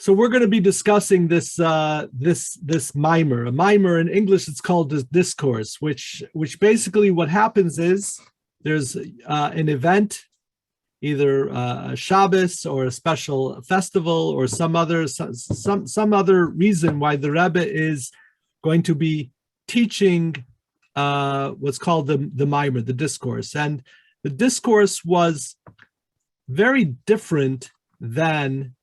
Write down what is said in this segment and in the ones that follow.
So we're going to be discussing this this mimer. A mimer in English, it's called a discourse, which basically what happens is there's an event, either a Shabbos or a special festival or some other reason why the Rebbe is going to be teaching what's called the mimer, the discourse. And the discourse was very different than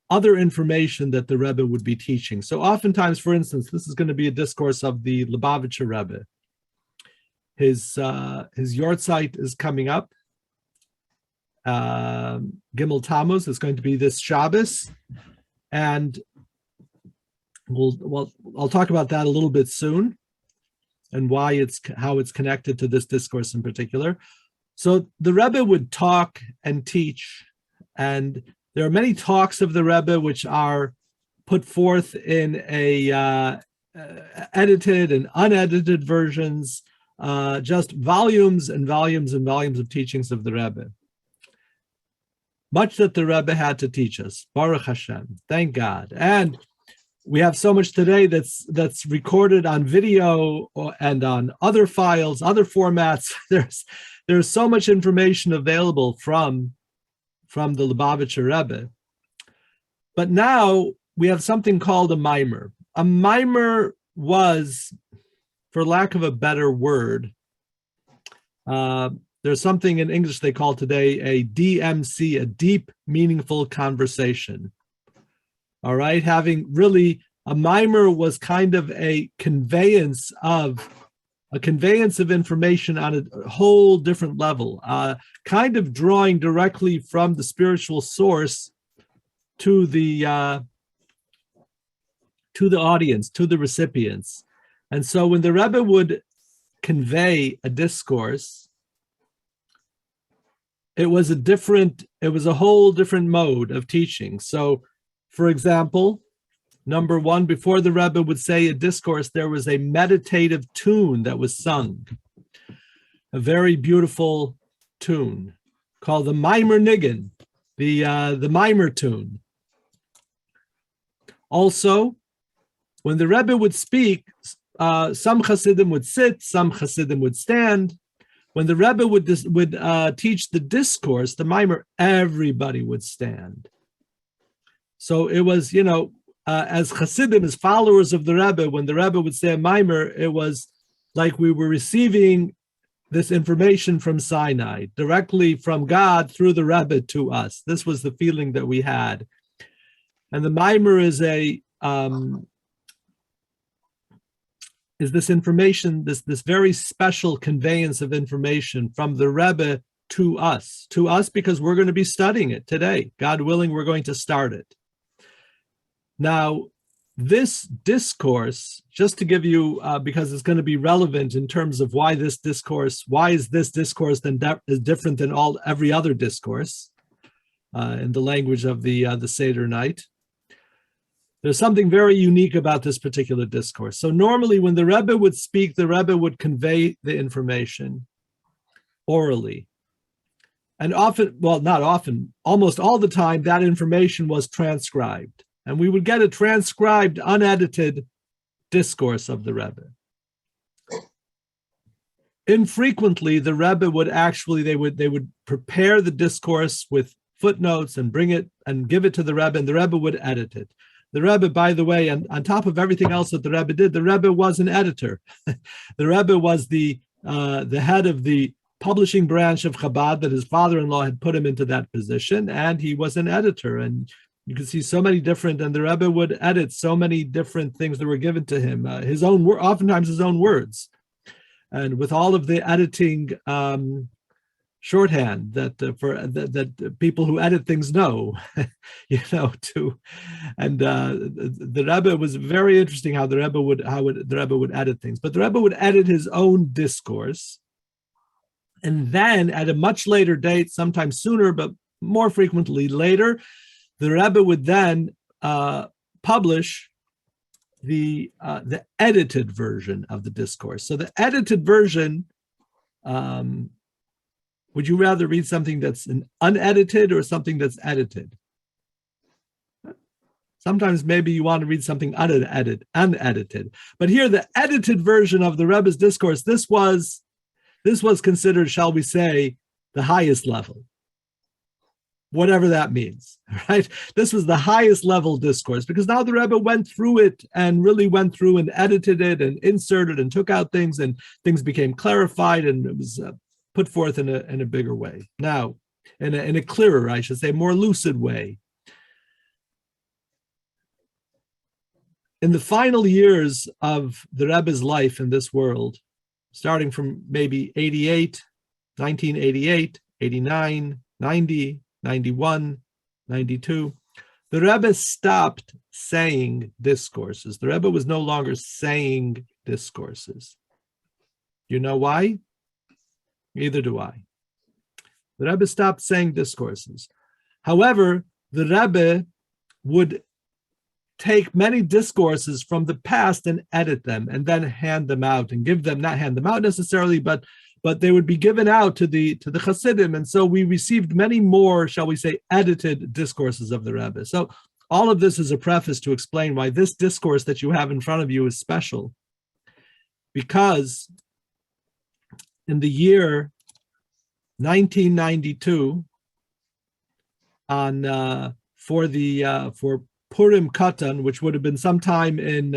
other information that the Rebbe would be teaching. So oftentimes, for instance, this is going to be a discourse of the Lubavitcher Rebbe. His Yortzeit is coming up. Gimel Tammuz is going to be this Shabbos, and I'll talk about that a little bit soon, and how it's connected to this discourse in particular. So the Rebbe would talk and teach, and there are many talks of the Rebbe which are put forth in a edited and unedited versions, just volumes and volumes and volumes of teachings of the Rebbe. Much that the Rebbe had to teach us. Baruch Hashem, thank God. And we have so much today that's recorded on video and on other files, other formats. There's so much information available from the Lubavitcher Rebbe. But now we have something called a mimer. A mimer was, for lack of a better word, there's something in English they call today a DMC, a deep, meaningful conversation. All right, having really, a mimer was kind of a conveyance of information on a whole different level, kind of drawing directly from the spiritual source to the audience, to the recipients. And so when the Rebbe would convey a discourse, it was a whole different mode of teaching. So, for example, number one, before the Rebbe would say a discourse, there was a meditative tune that was sung, a very beautiful tune called the Mimer Niggin, the mimer tune. Also, when the Rebbe would speak, some Hasidim would sit, some Hasidim would stand. When the Rebbe would teach the discourse, the mimer, everybody would stand. So it was, as Hasidim, as followers of the Rebbe, when the Rebbe would say a mimer, it was like we were receiving this information from Sinai, directly from God through the Rebbe to us. This was the feeling that we had. And the mimer is this information, this very special conveyance of information from the Rebbe to us because we're going to be studying it today. God willing, we're going to start it. Now, this discourse, just to give you, because it's going to be relevant in terms of why is this discourse is different than every other discourse in the language of the Seder night. There's something very unique about this particular discourse. So normally when the Rebbe would speak, the Rebbe would convey the information orally. And often, well, not often, almost all the time, that information was transcribed. And we would get a transcribed, unedited discourse of the Rebbe. Infrequently, the Rebbe would they would prepare the discourse with footnotes and bring it and give it to the Rebbe, and the Rebbe would edit it. The Rebbe, by the way, and on top of everything else that the Rebbe did, the Rebbe was an editor. The Rebbe was the head of the publishing branch of Chabad, that his father-in-law had put him into that position, and he was an editor. And you can see so many different, and the Rebbe would edit so many different things that were given to him, oftentimes his own words. And with all of the editing shorthand that people who edit things know, the Rebbe was very interesting how the Rebbe would edit things. But the Rebbe would edit his own discourse, and then at a much later date, sometimes sooner, but more frequently later, the Rebbe would then publish the edited version of the discourse. So the edited version, would you rather read something that's unedited or something that's edited? Sometimes maybe you want to read something unedited. But here, the edited version of the Rebbe's discourse, this was considered, shall we say, the highest level, whatever that means, right? This was the highest level discourse, because now the Rebbe went through it and really went through and edited it and inserted and took out things, and things became clarified, and it was put forth in a bigger way. Now, in a clearer, I should say, more lucid way. In the final years of the Rebbe's life in this world, starting from maybe 1988, 89, 90, 91, 92, the Rebbe stopped saying discourses. The Rebbe was no longer saying discourses. You know why? Neither do I. The Rebbe stopped saying discourses. However, the Rebbe would take many discourses from the past and edit them, and then hand them out and give them, not hand them out necessarily, but they would be given out to the Hasidim. And so we received many more, shall we say, edited discourses of the Rebbe. So all of this is a preface to explain why this discourse that you have in front of you is special. Because in the year 1992, for Purim Katan, which would have been sometime in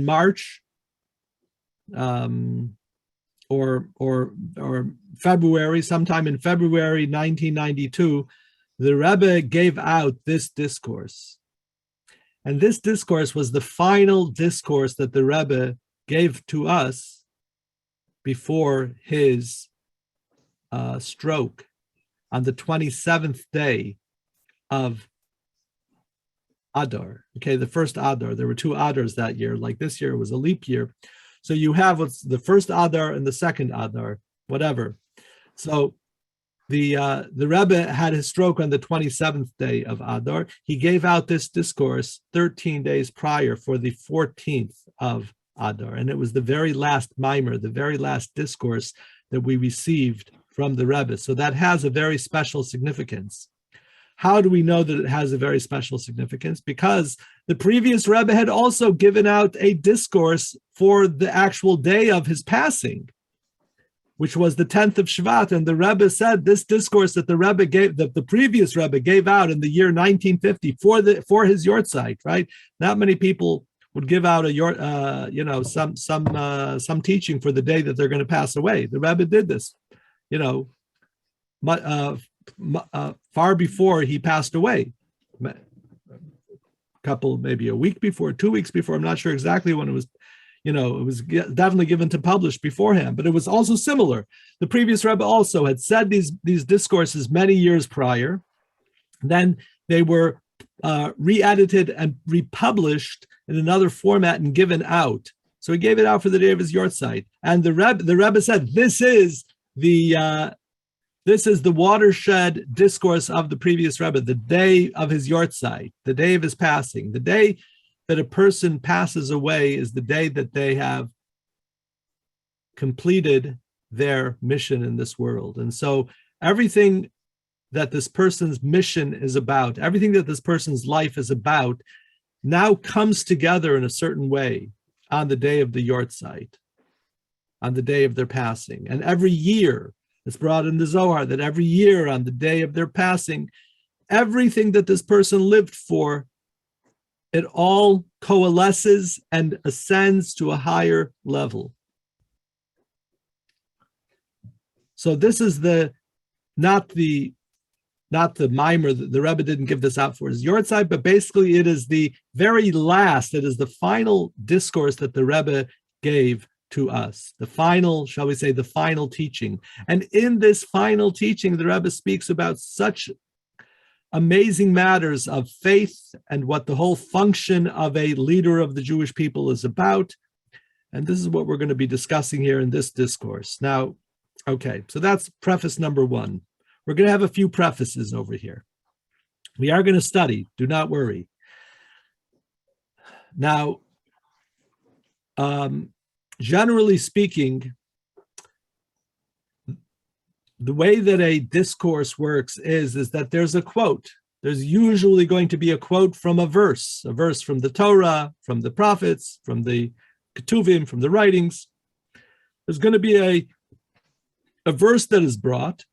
March, or February, sometime in February 1992, the Rebbe gave out this discourse. And this discourse was the final discourse that the Rebbe gave to us before his stroke on the 27th day of Adar. Okay, the first Adar. There were two Adars that year. Like this year, it was a leap year. So you have what's the first Adar and the second Adar, whatever. So the Rebbe had his stroke on the 27th day of Adar. He gave out this discourse 13 days prior for the 14th of Adar. And it was the very last mimer, the very last discourse that we received from the Rebbe. So that has a very special significance. How do we know that it has a very special significance? Because the previous Rebbe had also given out a discourse for the actual day of his passing, which was the 10th of Shvat. And the Rebbe said this discourse that the Rebbe gave, that the previous Rebbe gave out in the year 1950 for his yortzeit, right? Not many people would give out some teaching for the day that they're going to pass away. The Rebbe did this, far before he passed away, maybe a week before, 2 weeks before. I'm not sure exactly when it was. It was definitely given to publish beforehand, but it was also similar. The previous Rebbe also had said these discourses many years prior. Then they were re-edited and republished in another format and given out. So he gave it out for the day of his yortzeit. And the Rebbe said, this is the watershed discourse of the previous Rebbe, the day of his yortzeit, the day of his passing. The day that a person passes away is the day that they have completed their mission in this world. And so everything that this person's mission is about, everything that this person's life is about, now comes together in a certain way on the day of the yortzeit, on the day of their passing. And every year, it's brought in the Zohar that every year on the day of their passing, everything that this person lived for, it all coalesces and ascends to a higher level. So this is not the mimer. The Rebbe didn't give this out for his yortzeit, but basically it is the very last, it is the final discourse that the Rebbe gave to us. The final, shall we say, the final teaching. And in this final teaching, the Rebbe speaks about such amazing matters of faith and what the whole function of a leader of the Jewish people is about. And this is what we're going to be discussing here in this discourse. Now, okay, so that's preface number one. We're going to have a few prefaces over here. We are going to study, do not worry. Now, generally speaking, the way that a discourse works is that there's a quote. There's usually going to be a quote from a verse from the Torah, from the prophets, from the Ketuvim, from the writings. There's going to be a verse that is brought,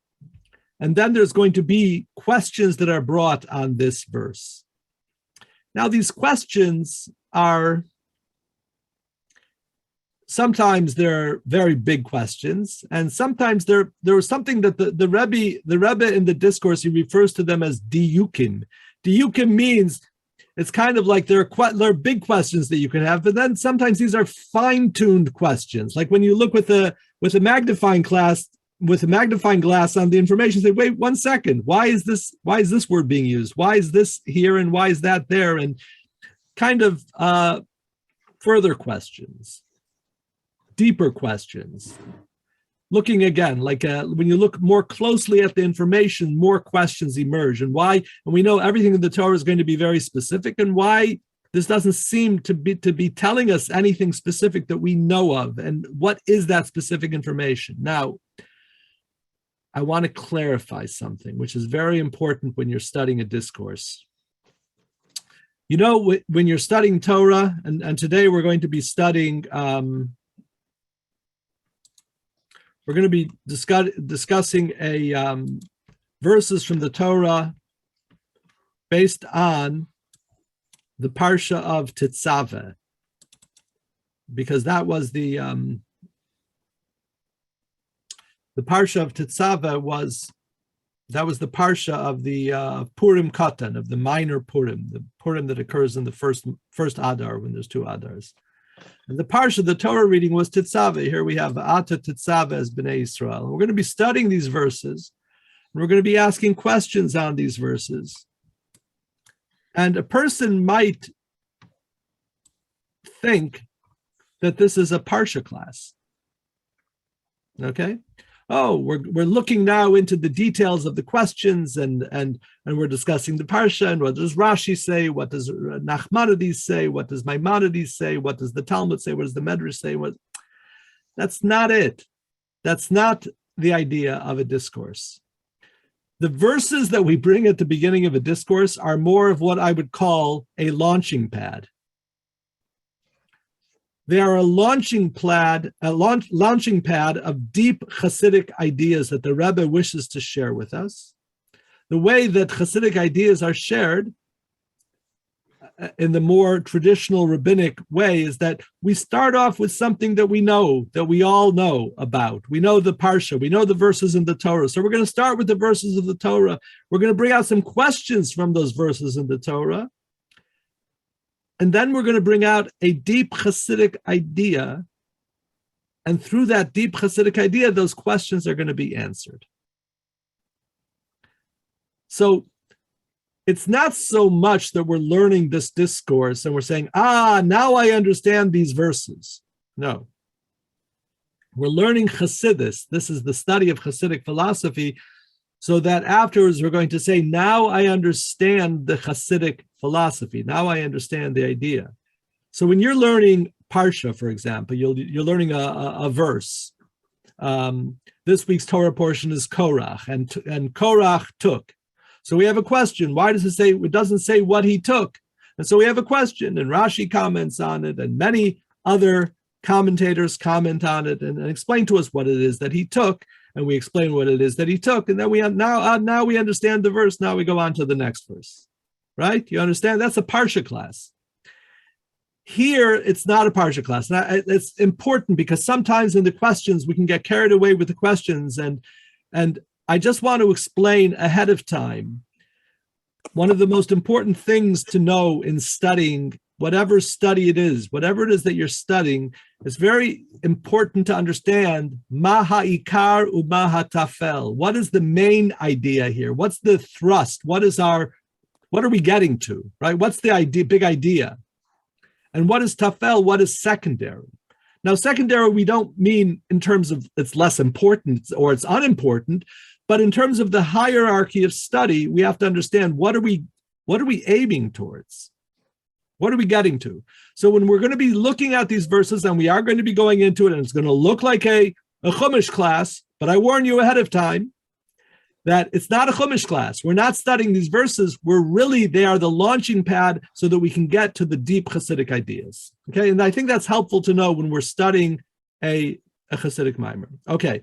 and then there's going to be questions that are brought on this verse. Now, these questions are, sometimes they're very big questions, and sometimes there was something that the Rebbe in the discourse, he refers to them as diyukim. Diyukim means it's kind of like there are big questions that you can have, but then sometimes these are fine-tuned questions. Like when you look with a magnifying glass on the information, say, wait 1 second, why is this word being used? Why is this here and why is that there? And kind of further questions, deeper questions. Looking again, like when you look more closely at the information, more questions emerge. And why? And we know everything in the Torah is going to be very specific, and why this doesn't seem to be telling us anything specific that we know of. And what is that specific information? Now, I want to clarify something, which is very important when you're studying a discourse. You know, when you're studying Torah, and today we're going to be studying, we're going to be discussing verses from the Torah based on the Parsha of Tetzaveh, because that was the Parsha of Tetzaveh was the Parsha of the Purim Katan, of the minor Purim, the Purim that occurs in the first Adar when there's 2 Adars. And the Parsha, the Torah reading was Tetzaveh. Here we have Ata Tetzaveh as Bnei Yisrael. And we're going to be studying these verses, and we're going to be asking questions on these verses. And a person might think that this is a Parsha class. Okay? Oh, we're looking now into the details of the questions, and we're discussing the Parsha, and what does Rashi say, what does Nachmanides say, what does Maimonides say, what does the Talmud say, what does the Medrash say? That's not it. That's not the idea of a discourse. The verses that we bring at the beginning of a discourse are more of what I would call a launching pad. They are a launching pad of deep Hasidic ideas that the Rebbe wishes to share with us. The way that Hasidic ideas are shared in the more traditional rabbinic way is that we start off with something that we know, that we all know about. We know the Parsha, we know the verses in the Torah. So we're going to start with the verses of the Torah. We're going to bring out some questions from those verses in the Torah. And then we're going to bring out a deep Hasidic idea. And through that deep Hasidic idea, those questions are going to be answered. So it's not so much that we're learning this discourse and we're saying, now I understand these verses. No. We're learning Hasidus. This is the study of Hasidic philosophy, so that afterwards we're going to say, now I understand the Hasidic philosophy. Now I understand the idea. So when you're learning Parsha, for example, you're learning a verse. This week's Torah portion is Korach, and Korach took. So we have a question. Why does it say, it doesn't say what he took? And so we have a question, and Rashi comments on it, and many other commentators comment on it and explain to us what it is that he took. And we explain what it is that he took, and then we have now we understand the verse. Now we go on to the next verse, right? You understand? That's a Parsha class. Here, it's not a Parsha class. Now, it's important because sometimes in the questions we can get carried away with the questions, and I just want to explain ahead of time. One of the most important things to know in studying whatever study it is, whatever it is that you're studying, it's very important to understand ma ha'ikar u'ma ha'tafel. What is the main idea here? What's the thrust? What are we getting to, right? What's the idea, big idea? And what is tafel? What is secondary? Now, secondary, we don't mean in terms of it's less important or it's unimportant, but in terms of the hierarchy of study, we have to understand what are we aiming towards? What are we getting to? So when we're going to be looking at these verses, and we are going to be going into it, and it's going to look like a Chumash class, but I warn you ahead of time, that it's not a Chumash class. We're not studying these verses. They are the launching pad so that we can get to the deep Hasidic ideas. Okay, and I think that's helpful to know when we're studying a Hasidic mimer. Okay,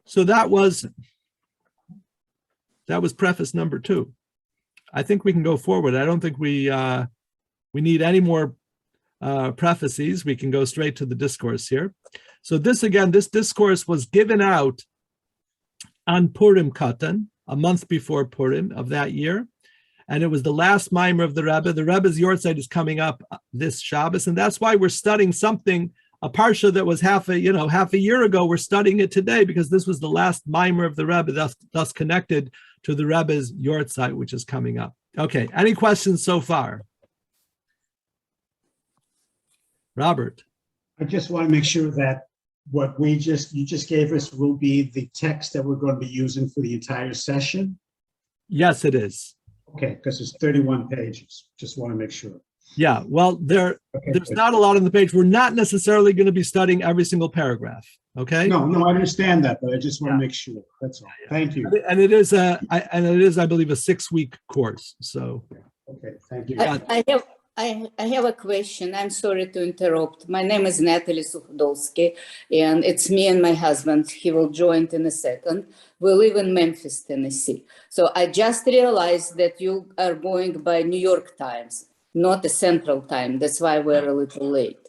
so that was preface number 2. I think we can go forward. I don't think we need any more prefaces. We can go straight to the discourse here. So this discourse was given out on Purim Katan, a month before Purim of that year. And it was the last mimer of the Rebbe. The Rebbe's Yortzeit is coming up this Shabbos, and that's why we're studying a parsha that was half a year ago. We're studying it today because this was the last mimer of the Rebbe, thus connected to the Rebbe's Yortzeit, which is coming up. Okay, any questions so far? Robert. I just want to make sure that what you just gave us will be the text that we're going to be using for the entire session. Yes, it is. Okay, because it's 31 pages. Just want to make sure. Yeah, well, there's not a lot on the page. We're not necessarily going to be studying every single paragraph. Okay. No, I understand that, but I just want to make sure. That's all. Thank you. And it is I believe, a 6-week course. So. Okay, thank you. I have a question. I'm sorry to interrupt. My name is Natalie Suhodolsky, and it's me and my husband. He will join in a second. We live in Memphis, Tennessee. So I just realized that you are going by New York times, not the Central Time. That's why we're a little late.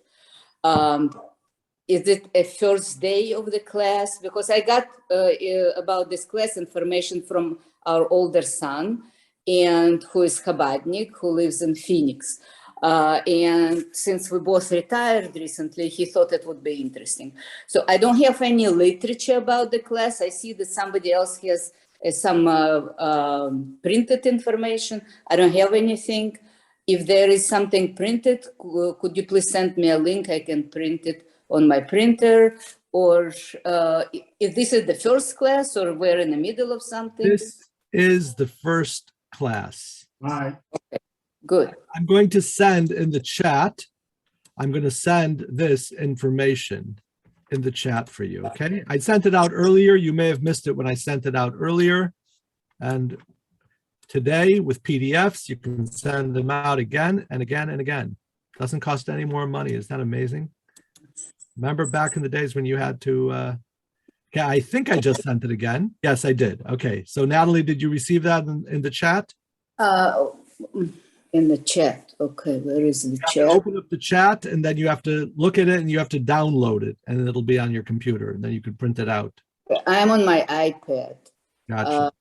Is it a first day of the class? Because I got about this class information from our older son, and who is Chabadnik, who lives in Phoenix. And since we both retired recently, he thought it would be interesting. So I don't have any literature about the class. I see that somebody else has some printed information. I don't have anything. If there is something printed, could you please send me a link? I can print it on my printer. Or if this is the first class, or we're in the middle of something? This is the first class. All right. Okay, good. I'm going to send in the chat. I'm going to send this information in the chat for you. Okay. I sent it out earlier. You may have missed it when I sent it out earlier. And today with PDFs, you can send them out again and again and again. Doesn't cost any more money. Isn't that amazing? Remember back in the days when you had to, yeah, I think I just sent it again. Yes, I did. Okay. So Natalie, did you receive that in the chat? In the chat. Okay, where is the chat? Open up the chat, and then you have to look at it and you have to download it, and it'll be on your computer, and then you can print it out. I'm on my iPad. Gotcha.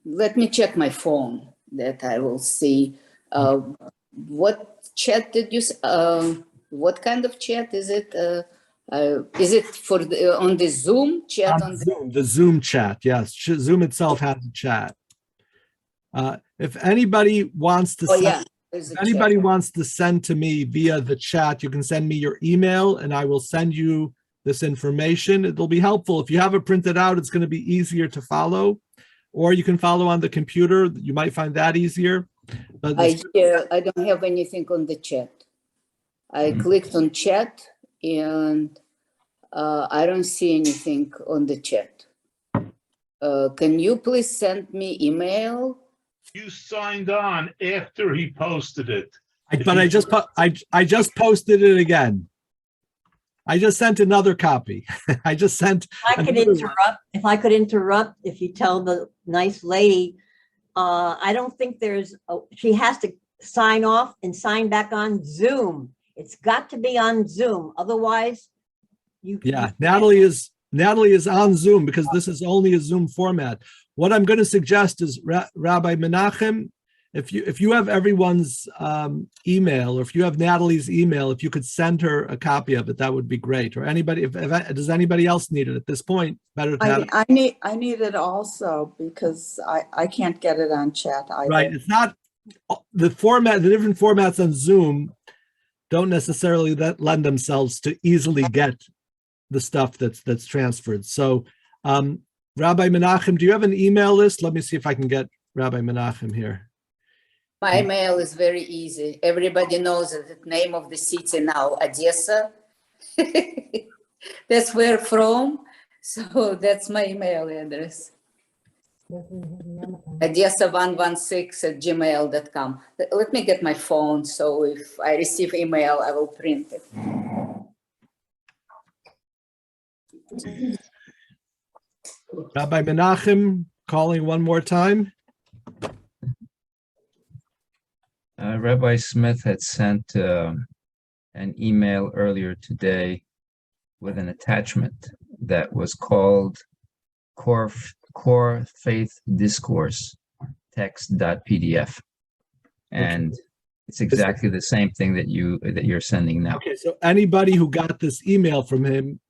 Let me check my phone that I will see. What chat did you, what kind of chat is it? Is it for on the Zoom chat? On Zoom, the Zoom chat, yes. Zoom itself has a chat. If anybody wants to send to me via the chat, you can send me your email and I will send you this information. It'll be helpful. If you have it printed out, it's going to be easier to follow, or you can follow on the computer. You might find that easier. But I don't have anything on the chat. I clicked on chat and I don't see anything on the chat. Can you please send me email? You signed on after he posted it. But I just posted it again. I just sent another copy. I just sent. If I could interrupt, if you tell the nice lady, I don't think she has to sign off and sign back on Zoom. It's got to be on Zoom. Otherwise, Natalie is on Zoom because this is only a Zoom format. What I'm going to suggest is, Rabbi Menachem, if you have everyone's email, or if you have Natalie's email, if you could send her a copy of it, that would be great. Or anybody, does anybody else need it at this point? Better to have it. I need it also because I can't get it on chat either. Right. It's not the format. The different formats on Zoom don't necessarily lend themselves to easily get the stuff that's transferred. So, Rabbi Menachem, do you have an email list? Let me see if I can get Rabbi Menachem here. My email is very easy. Everybody knows the name of the city now, Odessa. That's where from. So that's my email address. Adessa116@gmail.com. Let me get my phone, so if I receive email, I will print it. Rabbi Menachem calling one more time. Rabbi Smith had sent an email earlier today with an attachment that was called Core Faith Discourse text.pdf, and it's exactly the same thing that you're sending now. Okay, so anybody who got this email from him,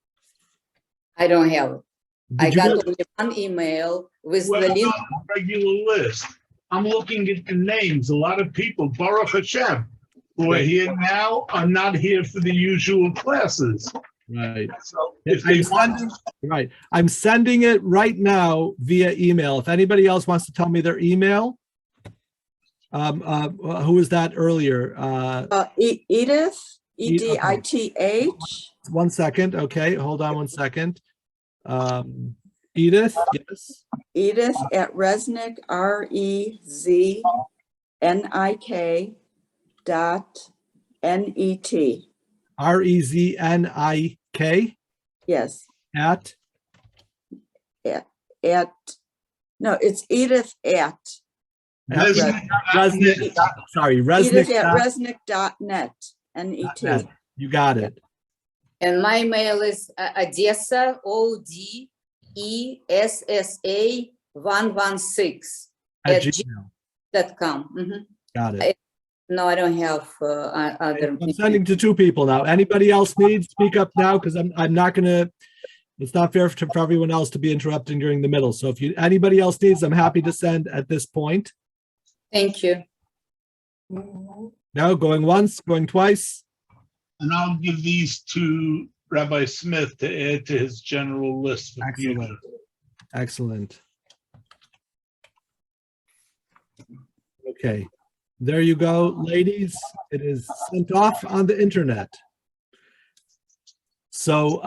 I don't have it. I did you got get- only one email with Well, the link. not a regular list. I'm looking at the names. A lot of people, Baruch Hashem, who are here now are not here for the usual classes. right? So if they want, Right. I'm sending it right now via email. If anybody else wants to tell me their email, who was that earlier? Edith, okay. EDITH, 1 second. Okay, hold on 1 second. Edith, yes. Edith at Resnick, REZNIK.net. REZNIK Yes, at no, it's Edith at. Resnick. Resnick. Sorry, Edith Resnick. at resnick.net, N-E-T. You got it. And my mail is Odessa, ODESSA 116 At at Gmail. .com. Mhm. Got it. No, I don't have other. I'm sending to 2 people now. Anybody else needs, speak up now, because I'm not gonna, it's not fair for everyone else to be interrupting during the middle. So if anybody else needs, I'm happy to send at this point. Thank you. No, going once, going twice. And I'll give these to Rabbi Smith to add to his general list for future. Excellent. Excellent. Okay, there you go, ladies. It is sent off on the internet. So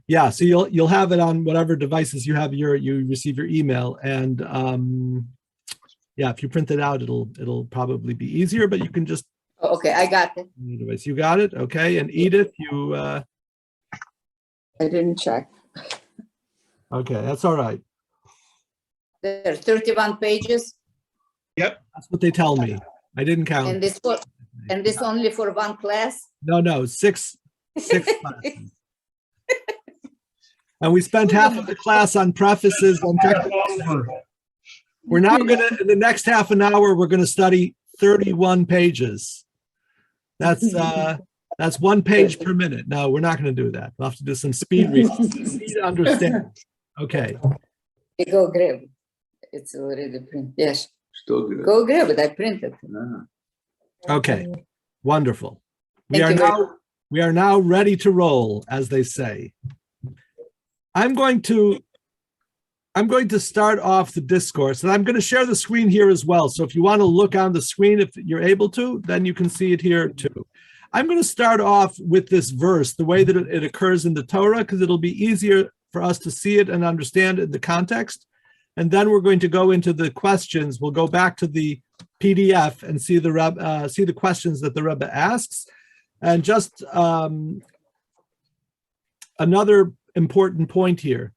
yeah, so you'll have it on whatever devices you have you receive your email, and yeah, if you print it out, it'll probably be easier, but you can just. Okay, I got it. You got it, okay. And Edith, you. I didn't check. Okay, that's all right. There are 31 pages, That's what they tell me. I didn't count. and this only for one class. No, six classes. And we spent half of the class on prefaces and technical. We're now gonna, in the next half an hour, we're gonna study 31 pages. That's 1 page per minute. No, we're not gonna do that. We'll have to do some speed reading. Speed understand. Okay. Go grab it. It's already printed. Yes. Go grab it. I printed. Okay. Wonderful. We Thank you are now ready to roll, as they say. I'm going to start off the discourse, and I'm going to share the screen here as well. So if you want to look on the screen, if you're able to, then you can see it here too. I'm going to start off with this verse, the way that it occurs in the Torah, because it'll be easier for us to see it and understand it in the context. And then we're going to go into the questions. We'll go back to the PDF and see the questions that the Rebbe asks. And just another important point here.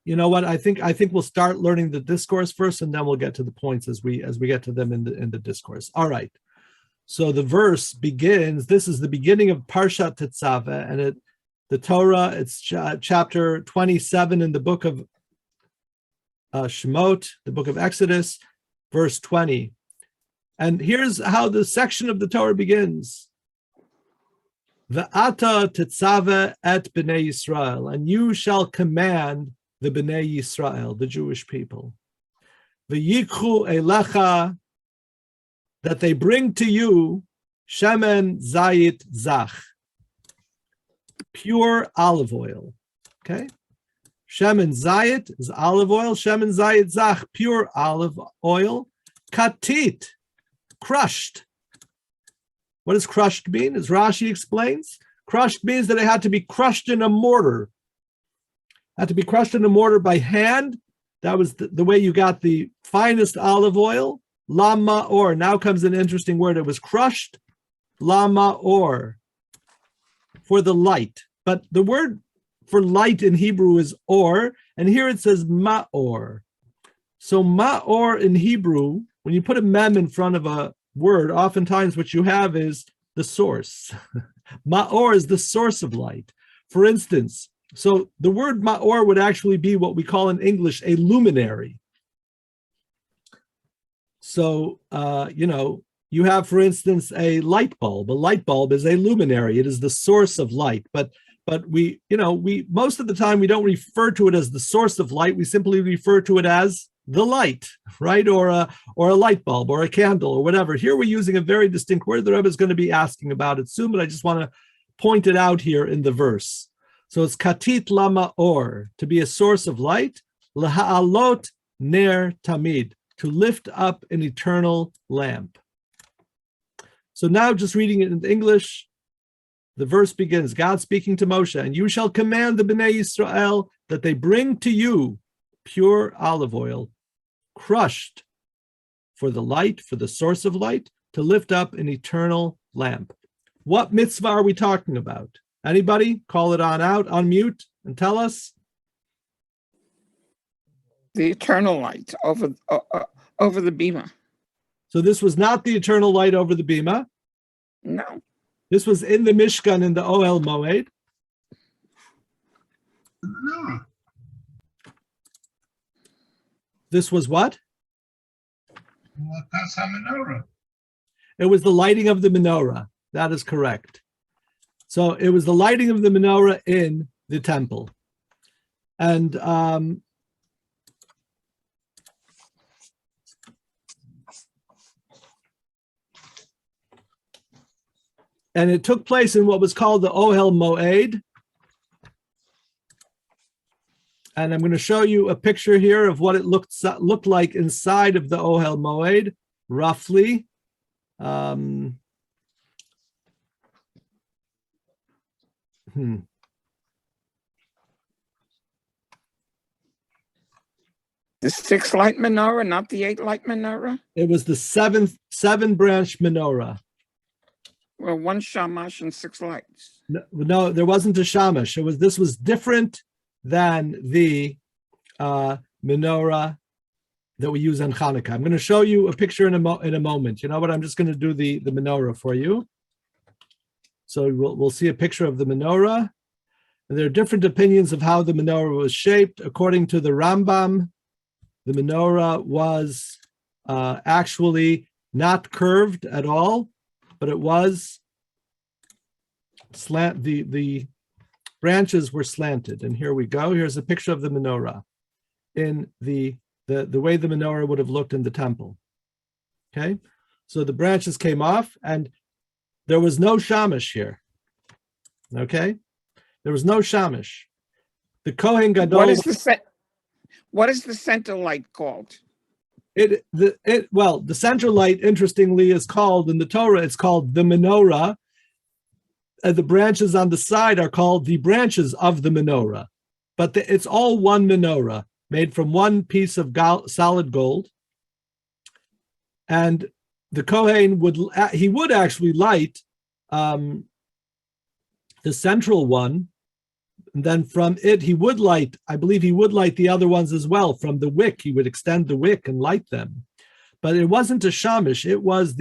You know what? I think we'll start learning the discourse first, and then we'll get to the points as we get to them in the discourse. All right. So the verse begins. This is the beginning of Parshat Tetzaveh, and the Torah. It's chapter 27 in the book of Shemot, the book of Exodus, verse 20. And here's how the section of the Torah begins. Ve'ata tetzaveh et b'nei Yisrael, and you shall command the b'nei Yisrael, the Jewish people. Ve'yikchu elecha, that they bring to you shemen zayit zach, pure olive oil. Okay? Shemen zayit is olive oil. Shemen zayit zach, pure olive oil. Katit, crushed. What does crushed mean? As Rashi explains, crushed means that it had to be crushed in a mortar. had to be crushed in a mortar by hand. That was the way you got the finest olive oil. Lama or, now comes an interesting word. It was crushed, lama or, for the light. But the word for light in Hebrew is or, and here it says ma'or. So ma'or in Hebrew, when you put a mem in front of a word, oftentimes what you have is the source. Ma'or is the source of light. For instance, so the word ma'or would actually be what we call in English a luminary. So, you have, for instance, a light bulb. A light bulb is a luminary. It is the source of light. But we most of the time we don't refer to it as the source of light. We simply refer to it as the light, right? Or a light bulb or a candle or whatever. Here we're using a very distinct word. The Rebbe is going to be asking about it soon, but I just want to point it out here in the verse. So it's katit lama or, to be a source of light, laha'alot ner tamid, to lift up an eternal lamp. So now just reading it in English, the verse begins, God speaking to Moshe, and you shall command the Bnei Yisrael that they bring to you pure olive oil, crushed for the light, for the source of light, to lift up an eternal lamp. What mitzvah are we talking about? Anybody? Call it on out, unmute, and tell us. The eternal light over the bima. So this was not the eternal light over the bima. No. This was in the Mishkan in the Ohel Moed. No. This was what? That's Menorah. It was the lighting of the menorah. That is correct. So it was the lighting of the menorah in the temple. And it took place in what was called the Ohel Moed. And I'm going to show you a picture here of what it looked like inside of the Ohel Moed, roughly. The 6-light menorah, not the 8-light menorah? It was the seven-branch menorah. Well, 1 shamash and 6 lights. No, there wasn't a shamash. This was different than the menorah that we use on Hanukkah. I'm going to show you a picture in a moment. You know what? I'm just going to do the menorah for you. So we'll see a picture of the menorah. And there are different opinions of how the menorah was shaped. According to the Rambam, the menorah was actually not curved at all, but it was slant. The branches were slanted. And here we go. Here's a picture of the menorah in the way the menorah would have looked in the temple. Okay, so the branches came off, and there was no shamash here. Okay, there was no shamash. The Kohen Gadol. What is the center light called? The center light, interestingly, is called in the Torah. It's called the menorah. The branches on the side are called the branches of the menorah, but it's all one menorah made from one piece of solid gold. And the Kohen would actually light the central one, and then from it he would light, I believe he would light the other ones as well. From the wick, he would extend the wick and light them. But it wasn't a shamash, it was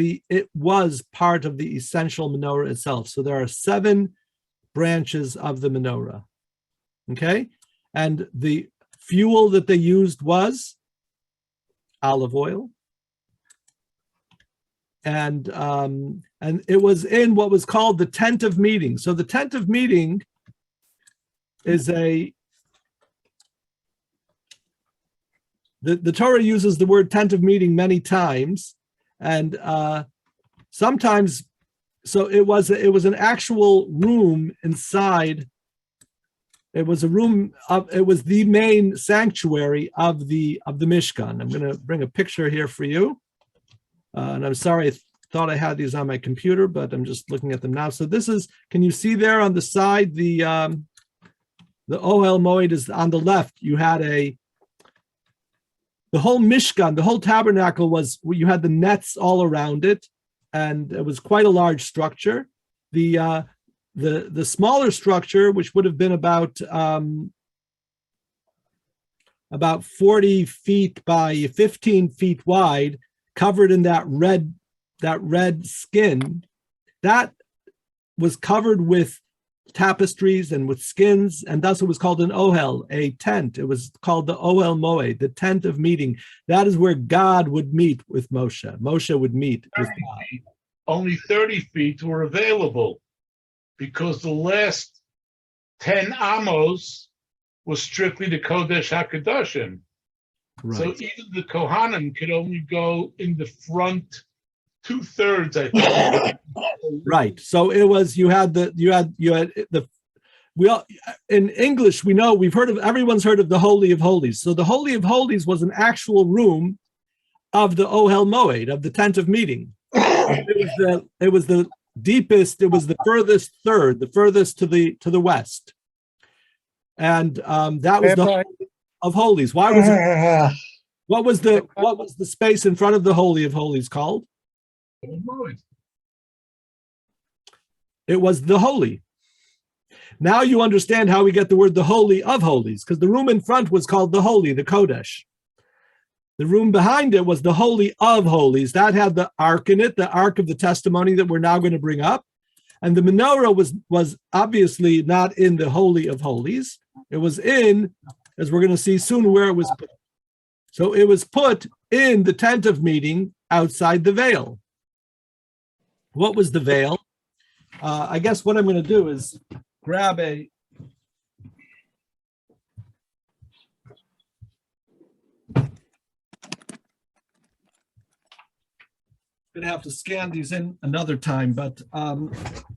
part of the essential menorah itself. So there are 7 branches of the menorah. Okay? And the fuel that they used was olive oil. And it was in what was called the tent of meeting. So the tent of meeting is the Torah uses the word tent of meeting many times, and sometimes, so it was an actual room inside. It was a room it was the main sanctuary of the Mishkan. I'm going to bring a picture here for you, and I'm sorry, I thought I had these on my computer, but I'm just looking at them now. So this is, can you see there on the side The Ohel Moed is on the left. You had the whole Mishkan, the whole tabernacle you had the nets all around it, and it was quite a large structure. The smaller structure, which would have been about 40 feet by 15 feet wide, covered in that red skin, that was covered with tapestries and with skins, and thus it was called an ohel, a tent. It was called the Ohel Moed, the tent of meeting. That is where God would meet with Moshe. Moshe would meet with God. Only 30 feet were available because the last 10 amos was strictly the Kodesh HaKadoshim. Right. So even the Kohanim could only go in the front 2/3, I think. Right. So it was, we all, in English, we know, everyone's heard of the Holy of Holies. So the Holy of Holies was an actual room of the Ohel Moed, of the tent of meeting. It was the deepest, it was the furthest third, the furthest to the west. And that was the Holy of Holies. Why was it? What was the space in front of the Holy of Holies called? It was the Holy. Now you understand how we get the word the Holy of Holies, because the room in front was called the Holy, the Kodesh. The room behind it was the Holy of Holies. That had the ark in it, the ark of the testimony that we're now going to bring up. And the menorah was obviously not in the Holy of Holies. It was in, as we're going to see soon, where it was put. So it was put in the tent of meeting outside the veil. What was the veil? I guess what I'm going to do is grab a... Going to have to scan these in another time, but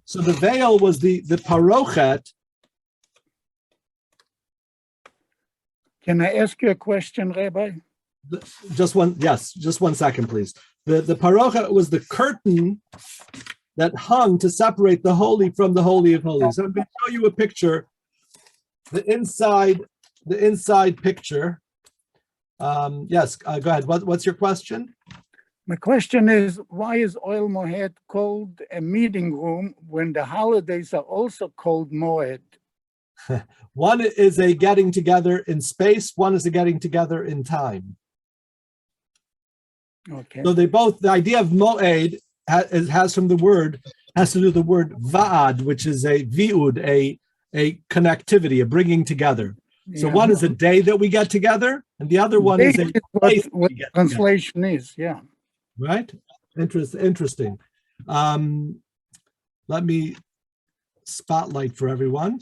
so the veil was the parochet. Can I ask you a question, Rabbi? Just one second, please. The parochet was the curtain that hung to separate the holy from the Holy of Holies. So I'm going to show you a picture. The inside picture. Yes, go ahead. What's your question? My question is, why is Ohel Moed called a meeting room when the holidays are also called Moed? One is a getting together in space, one is a getting together in time. Okay. So they both, the idea of Moed has to do with the word Va'ad, which is a vi'ud, a connectivity, a bringing together. So one is a day that we get together, and the other one is a place what translation is, yeah. Right? Interesting. Let me spotlight for everyone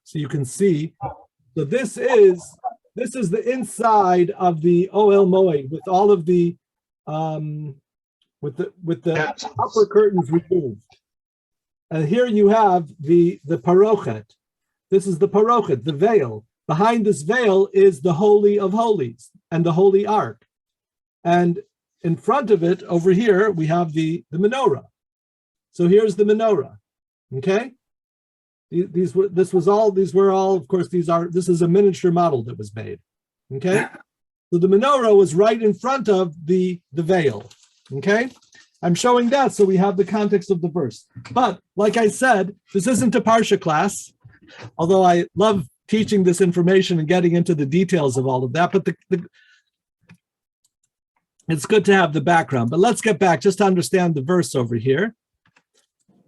so you can see. So this is the inside of the Ohel Moed with all of the with the upper curtains removed. And here you have the parochet. This is the parochet, the veil. Behind this veil is the Holy of Holies and the Holy Ark. And in front of it, over here, we have the menorah. So here's the menorah. Okay? This is a miniature model that was made. Okay? So the menorah was right in front of the veil. Okay? I'm showing that so we have the context of the verse. But like I said, this isn't a Parsha class, although I love teaching this information and getting into the details of all of that. But it's good to have the background. But let's get back just to understand the verse over here.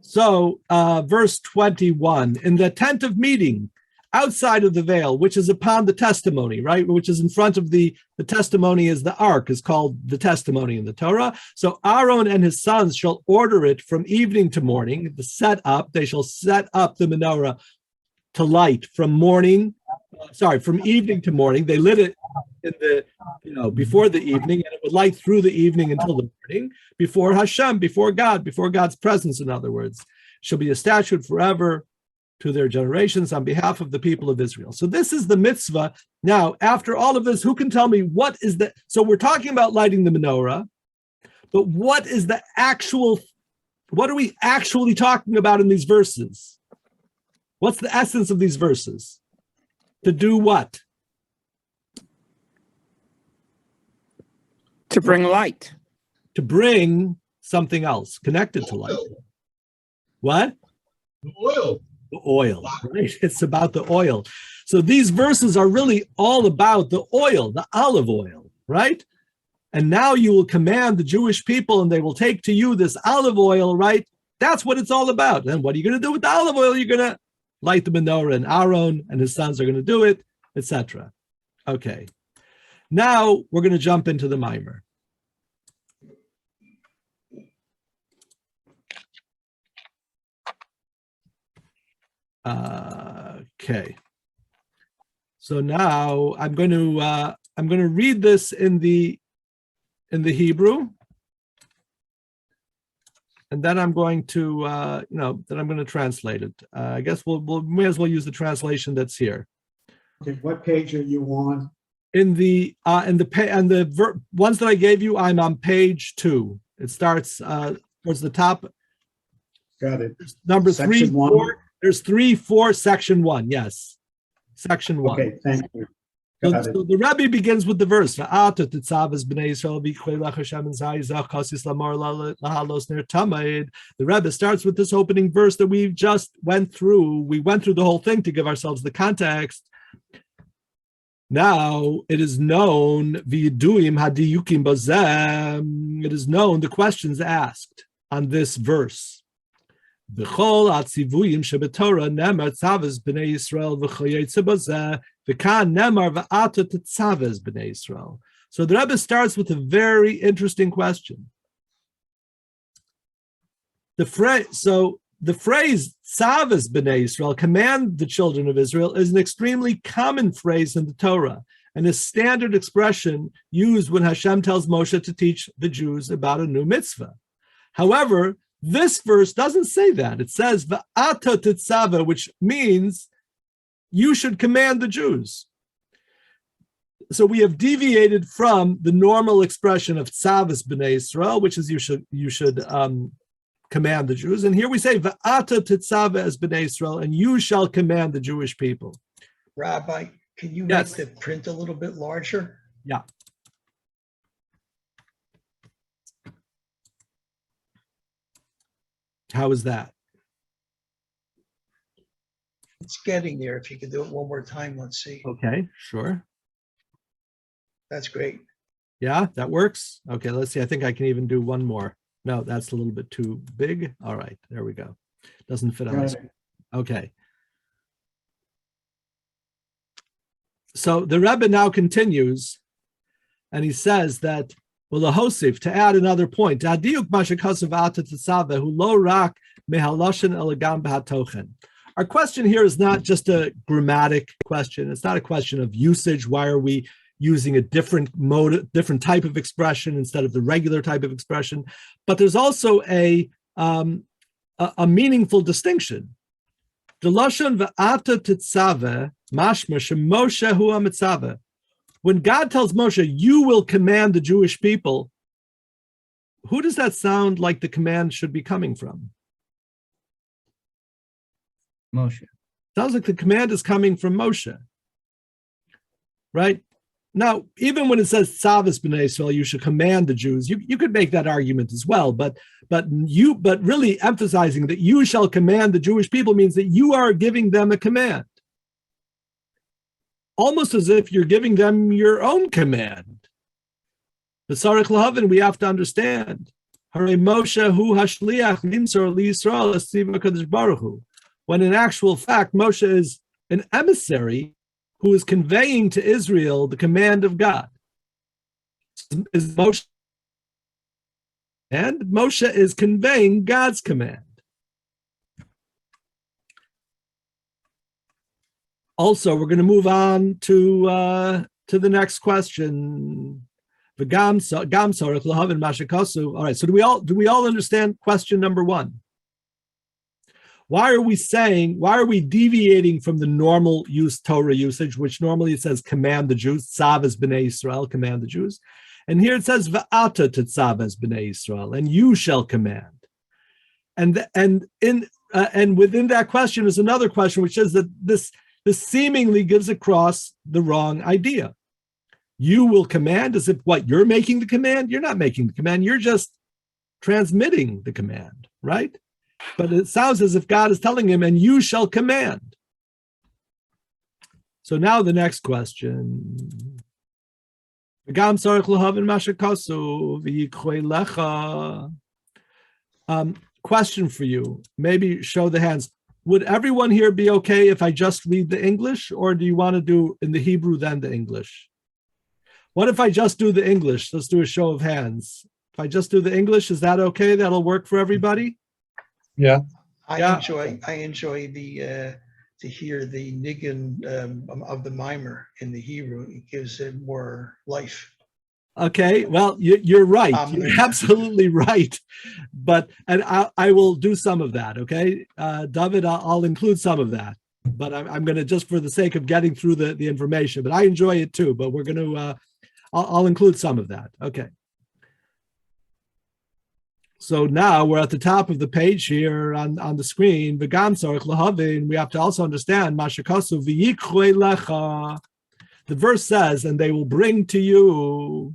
So verse 21, in the tent of meeting, outside of the veil, which is upon the testimony, right? Which is in front of the testimony is the ark, is called the testimony in the Torah. So Aaron and his sons shall order it from evening to morning, they shall set up the menorah to light from evening to morning. They lit it in before the evening, and it would light through the evening until the morning, before Hashem, before God, before God's presence, in other words, shall be a statute forever to their generations on behalf of the people of Israel. So this is the mitzvah. Now, after all of this, who can tell me what is the, so we're talking about lighting the menorah, but what are we actually talking about in these verses? What's the essence of these verses? To do what? To bring light. To bring something else connected to light. What? The oil. The oil, right? It's about the oil. So these verses are really all about the oil, the olive oil, right? And now you will command the Jewish people and they will take to you this olive oil, right? That's what it's all about. And what are you going to do with the olive oil? You're going to light the menorah, and Aaron and his sons are going to do it, etc. Okay. Now we're going to jump into the mimer. Okay. So now I'm going to read this in the Hebrew, and then I'm going to then I'm going to translate it. I guess we may as well use the translation that's here. Okay, what page are you on? In the ones that I gave you, I'm on page 2. It starts towards the top. Got it. Number Section 3, 1. 4. There's 3, 4, section 1. Yes, section 1. Okay, thank you. So, Got it. so the Rabbi begins with the verse. The Rebbe starts with this opening verse that we just went through. We went through the whole thing to give ourselves the context. Now it is known, it is known the questions asked on this verse. So the Rebbe starts with a very interesting question. The phrase "Tzavas b'nei Yisrael," command the children of Israel, is an extremely common phrase in the Torah and a standard expression used when Hashem tells Moshe to teach the Jews about a new mitzvah. However, this verse doesn't say that. It says "V'ata tetzava," which means you should command the Jews. So we have deviated from the normal expression of "Tzavas b'nei Yisrael," which is you should command the Jews, and here we say "V'ata tetzava as b'nei Yisrael," and you shall command the Jewish people. Rabbi, can you Yes. make the print a little bit larger? Yeah. How is that? It's getting there. If you could do it one more time, let's see. Okay, sure. That's great. Yeah, that works. Okay, let's see. I think I can even do one more. No, that's a little bit too big. All right, there we go. Doesn't fit on Got this. it. Okay. So the Rebbe now continues, and he says that, well, the Hosif, to add another point, our question here is not just a grammatic question. It's not a question of usage. Why are we using a different mode, different type of expression instead of the regular type of expression? But there's also a meaningful distinction. The lashon v'ata tetzaveh mashma shemoshe hu hamitzaveh. When God tells Moshe, "You will command the Jewish people," who does that sound like the command should be coming from? Moshe. Sounds like the command is coming from Moshe, right? Now, even when it says "Tzavas b'nei Yisrael," you should command the Jews. You could make that argument as well, but really emphasizing that you shall command the Jewish people means that you are giving them a command, almost as if you're giving them your own command. B'sarich lahavin, we have to understand. Harei Moshe hu hashliach limsor liYisrael esiva kadosh baruch hu. When in actual fact, Moshe is an emissary who is conveying to Israel the command of God. And Moshe is conveying God's command. Also, we're going to move on to the next question. All right, so do we all understand question number 1? Why are we deviating from the normal Torah usage, which normally it says command the Jews, tzavas b'nei Yisrael, command the Jews. And here it says v'ata tetzavas b'nei Yisrael, and you shall command. And in and within that question is another question, which is that this seemingly gives across the wrong idea. You will command as if what? You're making the command? You're not making the command. You're just transmitting the command, right? But it sounds as if God is telling him, and you shall command. So now the next question. Question for you. Maybe show the hands. Would everyone here be okay if I just read the English, or do you want to do in the Hebrew then the English? What if I just do the English? Let's do a show of hands. If I just do the English, is that okay? That'll work for everybody? Yeah. I enjoy to hear the niggin of the mimer in the Hebrew. It gives it more life. Okay, well, you're right. You're absolutely right. But I will do some of that. Okay, David, I'll include some of that. But I'm going to, just for the sake of getting through the information. But I enjoy it too. But we're going to, I'll include some of that. Okay. So now we're at the top of the page here on the screen. We have to also understand the verse says, and they will bring to you.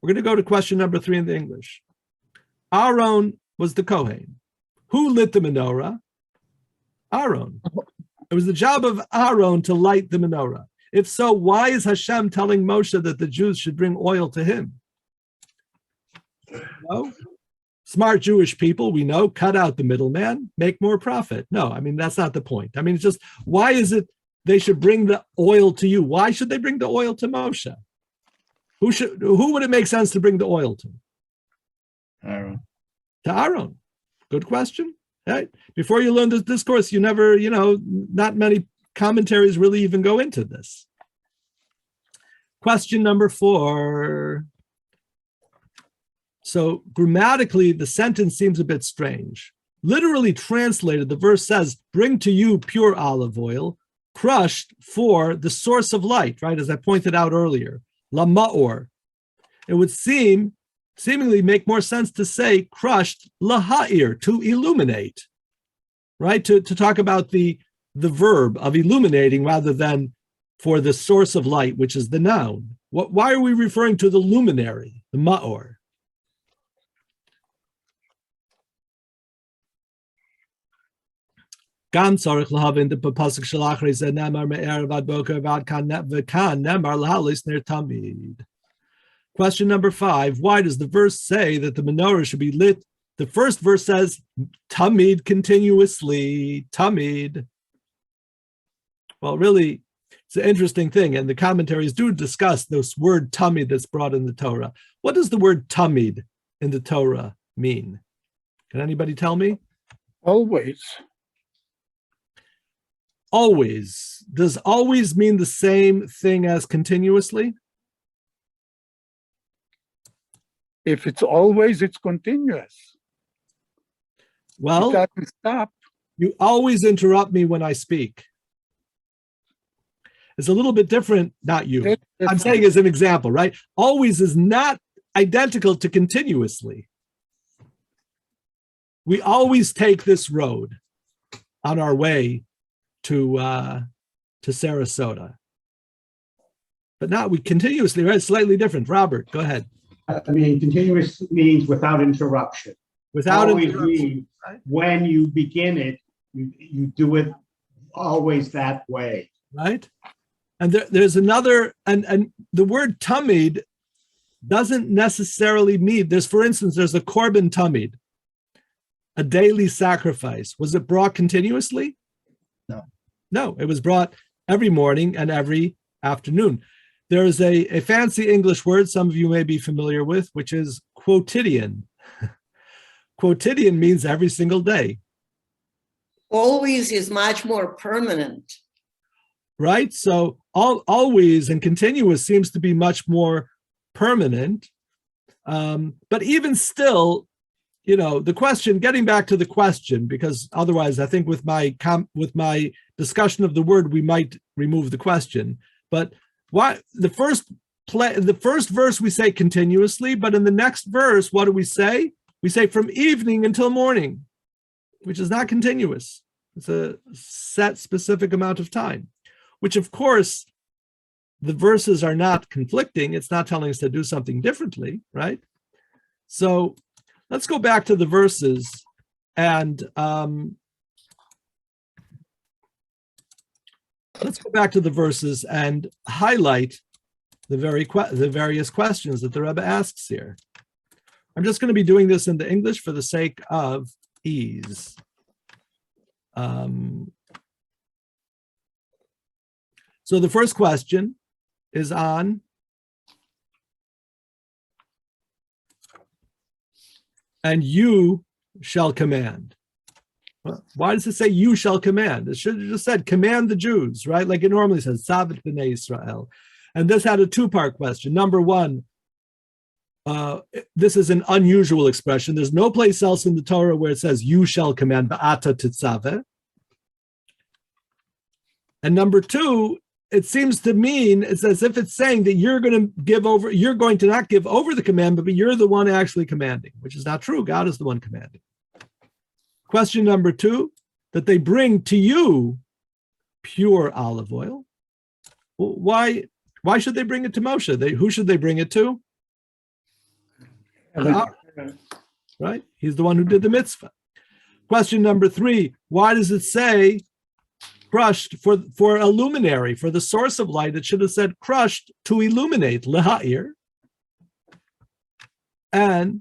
We're going to go to question number 3 in the English. Aaron was the Kohen. Who lit the menorah? Aaron. It was the job of Aaron to light the menorah. If so, why is Hashem telling Moshe that the Jews should bring oil to him? No. Smart Jewish people, we know, cut out the middleman, make more profit. No, I mean, that's not the point. I mean, it's just, why is it they should bring the oil to you? Why should they bring the oil to Moshe? Who would it make sense to bring the oil to? Aaron. To Aaron. Good question. Right? Before you learn this discourse, you never, not many commentaries really even go into this. Question number 4. So grammatically, the sentence seems a bit strange. Literally translated, the verse says, bring to you pure olive oil, crushed for the source of light, right? As I pointed out earlier, la ma'or. It would seemingly make more sense to say crushed la ha'ir, to illuminate, right? To talk about the verb of illuminating rather than for the source of light, which is the noun. Why are we referring to the luminary, the ma'or? Gam tzarich lahavin the pasuk shalachri said nemar me'erev ad boker vad kan nemar lahalis ner tamid. Question number 5. Why does the verse say that the menorah should be lit? The first verse says tamid, continuously, tamid. Well, really, it's an interesting thing, and the commentaries do discuss this word tamid that's brought in the Torah. What does the word tamid in the Torah mean? Can anybody tell me? Always. Always. Does always mean the same thing as continuously? If it's always, it's continuous. Well, it doesn't stop. You always interrupt me when I speak. It's a little bit different, not you. I'm saying as an example, right? Always is not identical to continuously. We always take this road on our way to Sarasota. But not we continuously, right? Slightly different. Robert, go ahead. I mean, continuous means without interruption. Without always interruption. Means when you begin it, you do it always that way. Right? And there's another, and the word tamid doesn't necessarily mean, for instance, there's a korban tamid, a daily sacrifice. Was it brought continuously? No, it was brought every morning and every afternoon. There is a fancy English word some of you may be familiar with, which is quotidian. Quotidian means every single day. Always is much more permanent. Right? So always and continuous seems to be much more permanent. But even still, the question, getting back to the question, because otherwise I think with my discussion of the word, we might remove the question. But why the first verse we say continuously, but in the next verse, what do we say? We say from evening until morning. which is not continuous. It's a set specific amount of time, which of course, the verses are not conflicting. It's not telling us to do something differently, right? So let's go back to the verses and highlight the various questions that the Rebbe asks here. I'm just going to be doing this in the English for the sake of ease. So the first question is on and you shall command. Why does it say you shall command? It should have just said command the Jews, right? Like it normally says, Savet b'nei Yisrael. And this had a two-part question. Number one, this is an unusual expression. There's no place else in the Torah where it says you shall command, ba'ata titzaveh. And number two, it seems to mean it's as if it's saying that you're going to not give over the commandment, but you're the one actually commanding, which is not true. God is the one commanding. Question number two, that they bring to you pure olive oil. Well, why should they bring it to Moshe? Who should they bring it to? Right? He's the one who did the mitzvah. Question number three, why does it say crushed for a luminary, for the source of light? It should have said crushed to illuminate, leha'ir. And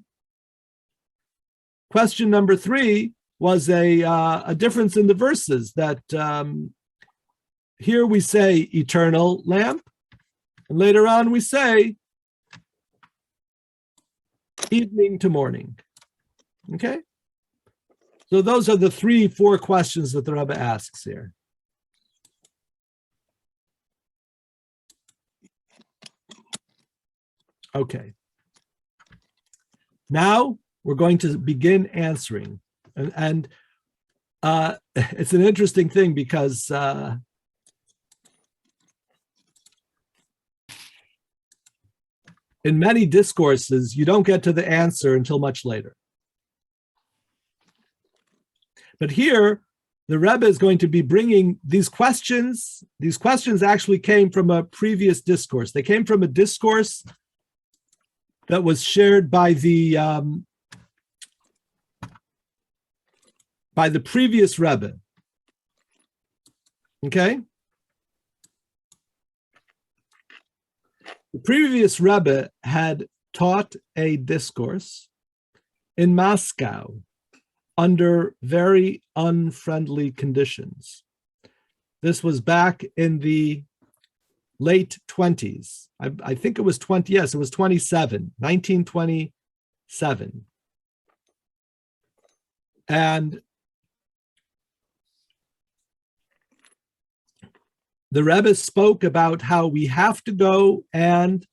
question number three was a difference in the verses, that here we say eternal lamp, and later on we say evening to morning. Okay? So those are the 4 questions that the Rebbe asks here. Okay. Now we're going to begin answering. And it's an interesting thing because in many discourses, you don't get to the answer until much later. But here, the Rebbe is going to be bringing these questions. These questions actually came from a previous discourse. They came from a discourse that was shared by the previous Rebbe. Okay? The previous Rebbe had taught a discourse in Moscow under very unfriendly conditions. This was back in the late 20s. I think it was 1927. And the Rebbe spoke about how we have to go and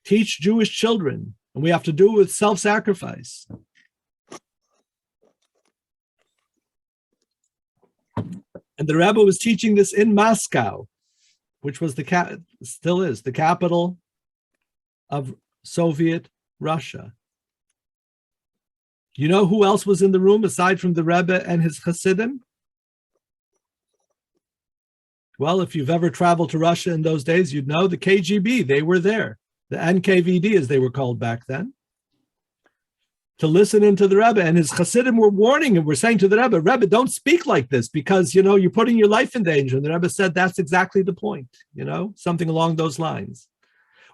teach Jewish children, and we have to do it with self-sacrifice. And the Rebbe was teaching this in Moscow, which was still is the capital of Soviet Russia. You know who else was in the room aside from the Rebbe and his Hasidim? Well, if you've ever traveled to Russia in those days, you'd know the KGB, they were there. The NKVD, as they were called back then, to listen into the Rebbe. And his Hasidim were warning him, were saying to the Rebbe, don't speak like this because, you're putting your life in danger. And the Rebbe said, that's exactly the point, something along those lines.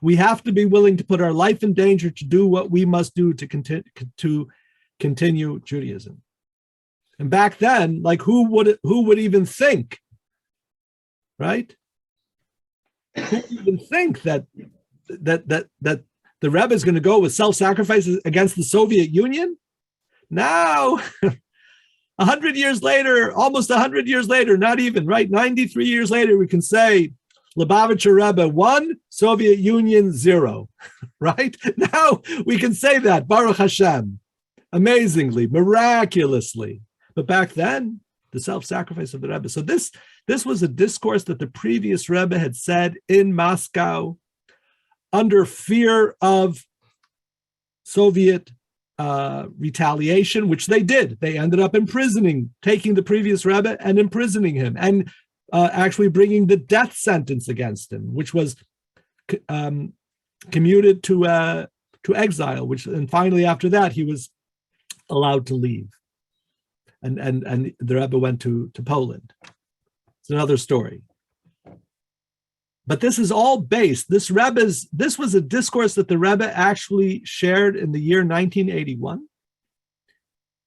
We have to be willing to put our life in danger to do what we must do to continue Judaism. And back then, like who would even think, right? Who would even think that the Rebbe is going to go with self-sacrifice against the Soviet Union? Now, 100 years later, almost 100 years later, not even, right? 93 years later, we can say, Lubavitcher Rebbe 1, Soviet Union 0, right? Now we can say that, Baruch Hashem, amazingly, miraculously. But back then, the self-sacrifice of the Rebbe. So this was a discourse that the previous Rebbe had said in Moscow under fear of Soviet retaliation, which they did. They ended up taking the previous Rebbe and imprisoning him, and actually bringing the death sentence against him, which was commuted to exile. And finally, after that, he was allowed to leave, and the Rebbe went to Poland. It's another story. But this is all based. This was a discourse that the Rebbe actually shared in the year 1981.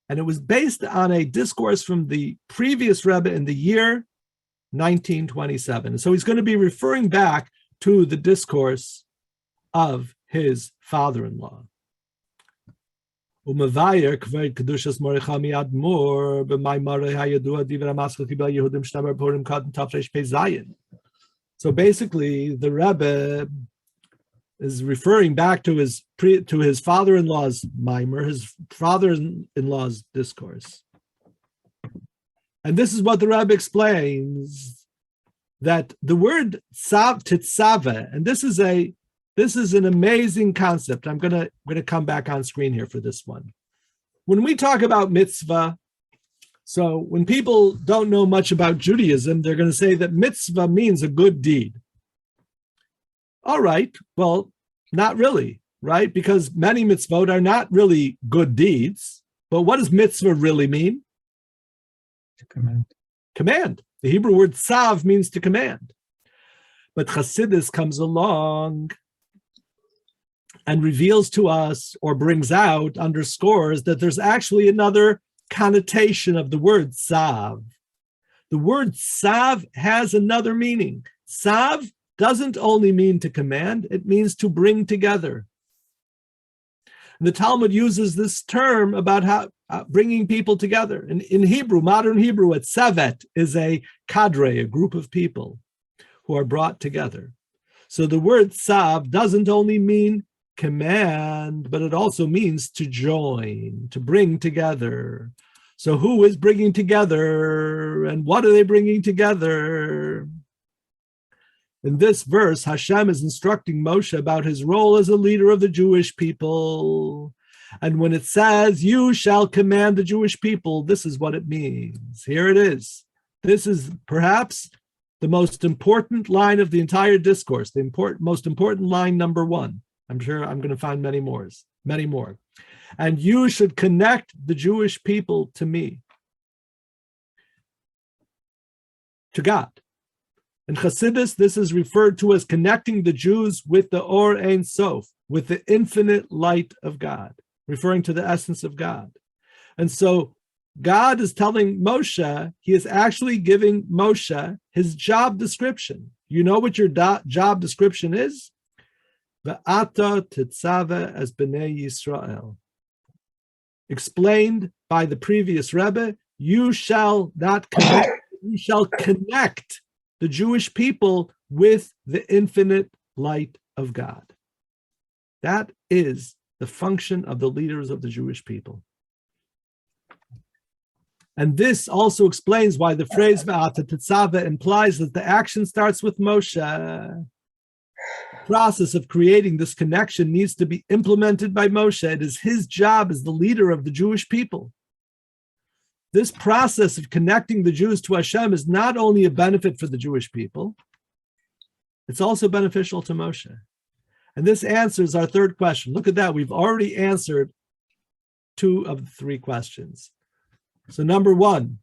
And it was based on a discourse from the previous Rebbe in the year 1927. So he's going to be referring back to the discourse of his father-in-law. Umevayer kved kedushas Mordechai miadmor b'maymare hayadua divrei maskil kibel Yehudim shtamer purim katan tafresh pei zayin. So basically, the Rebbe is referring back to his father-in-law's mimer, his father-in-law's discourse. And this is what the Rebbe explains, that the word titzave, and this is an amazing concept. I'm gonna come back on screen here for this one. When we talk about mitzvah, so when people don't know much about Judaism, they're going to say that mitzvah means a good deed. All right, well, not really, right? Because many mitzvot are not really good deeds. But what does mitzvah really mean? To command. Command. The Hebrew word tzav means to command. But Chassidus comes along and reveals to us, or brings out, underscores, that there's actually another connotation of the word tzav. The word tzav has another meaning. Tzav doesn't only mean to command, it means to bring together. And the Talmud uses this term about how bringing people together. In Hebrew, modern Hebrew, a tzevet is a cadre, a group of people who are brought together. So the word tzav doesn't only mean command, but it also means to join, to bring together. So who is bringing together, and what are they bringing together? In this verse, Hashem is instructing Moshe about his role as a leader of the Jewish people. And when it says, you shall command the Jewish people, this is what it means. Here it is. This is perhaps the most important line of the entire discourse, the most important line, number one. I'm sure I'm going to find many more. And you should connect the Jewish people to me, to God. In Chassidus, this is referred to as connecting the Jews with the Or Ein Sof, with the infinite light of God, referring to the essence of God. And so God is telling Moshe, he is actually giving Moshe his job description. You know what your job description is? Ve'ata titzave as b'nei Yisrael. Explained by the previous Rebbe, you shall not connect, you shall connect the Jewish people with the infinite light of God. That is the function of the leaders of the Jewish people. And this also explains why the phrase Ve'ata titzave implies that the action starts with Moshe. The process of creating this connection needs to be implemented by Moshe. It is his job as the leader of the Jewish people. This process of connecting the Jews to Hashem is not only a benefit for the Jewish people, it's also beneficial to Moshe. And this answers our third question. Look at that. We've already answered 2 of the 3 questions. So number 1,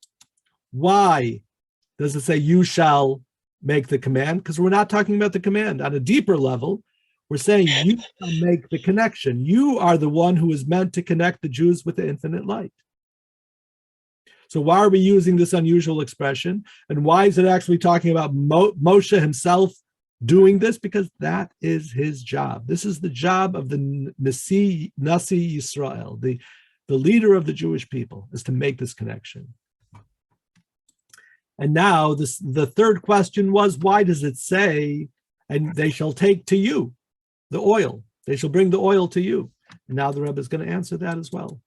why does it say you shall make the command? Because we're not talking about the command. On a deeper level, we're saying you shall make the connection. You are the one who is meant to connect the Jews with the infinite light. So why are we using this unusual expression? And why is it actually talking about Moshe himself doing this? Because that is his job. This is the job of the Nasi Yisrael, the leader of the Jewish people, is to make this connection. And now the third question was, why does it say, and they shall take to you the oil? They shall bring the oil to you. And now the Rebbe is going to answer that as well.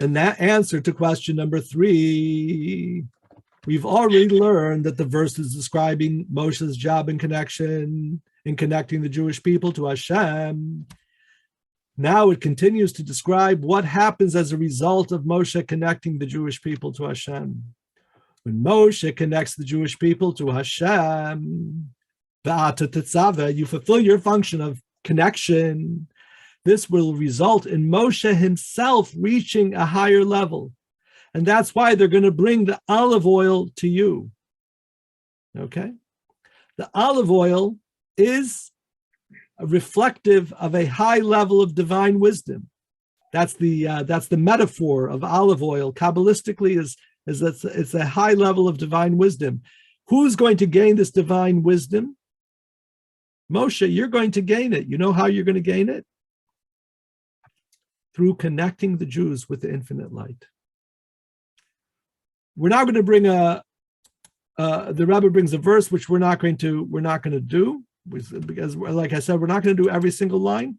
And that answer to question number 3, we've already learned that the verse is describing Moshe's job and connection in connecting the Jewish people to Hashem. Now it continues to describe what happens as a result of Moshe connecting the Jewish people to Hashem. When Moshe connects the Jewish people to Hashem, you fulfill your function of connection. This will result in Moshe himself reaching a higher level. And that's why they're going to bring the olive oil to you. Okay? The olive oil is reflective of a high level of divine wisdom. That's the metaphor of olive oil. Kabbalistically, it's a high level of divine wisdom. Who's going to gain this divine wisdom? Moshe, you're going to gain it. You know how you're going to gain it? Through connecting the Jews with the infinite light. We're now going to bring the Rebbe brings a verse which we're not going to do, because, like I said, we're not going to do every single line.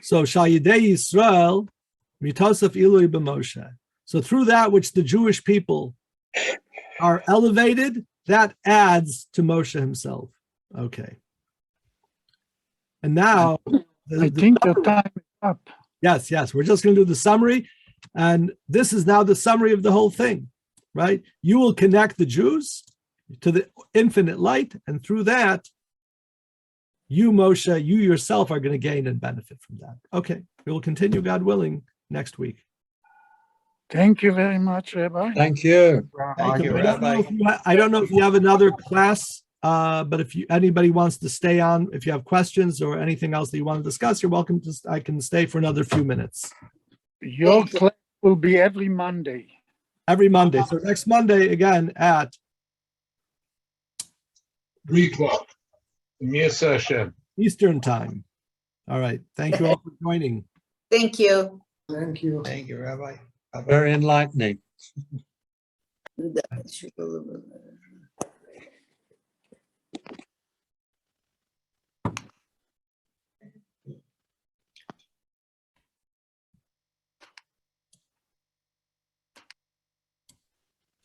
So Shayidei Yisrael, Mitosef Ilui b'Moshe. So through that which the Jewish people are elevated, that adds to Moshe himself. Okay. And now I think the time is up. Yes. We're just going to do the summary. And this is now the summary of the whole thing, right? You will connect the Jews to the infinite light. And through that, you, Moshe, you yourself are going to gain and benefit from that. Okay. We will continue, God willing, next week. Thank you very much, Rabbi. Thank you. Thank you, Rabbi. I don't know if you have another class, but if anybody wants to stay on, if you have questions or anything else that you want to discuss, you're welcome to. I can stay for another few minutes. Your class will be every Monday. Every Monday. So next Monday again at 3:00. Yisrael Hashem. Eastern time. All right. Thank you all for joining. Thank you. Thank you. Thank you, Rabbi. Very enlightening.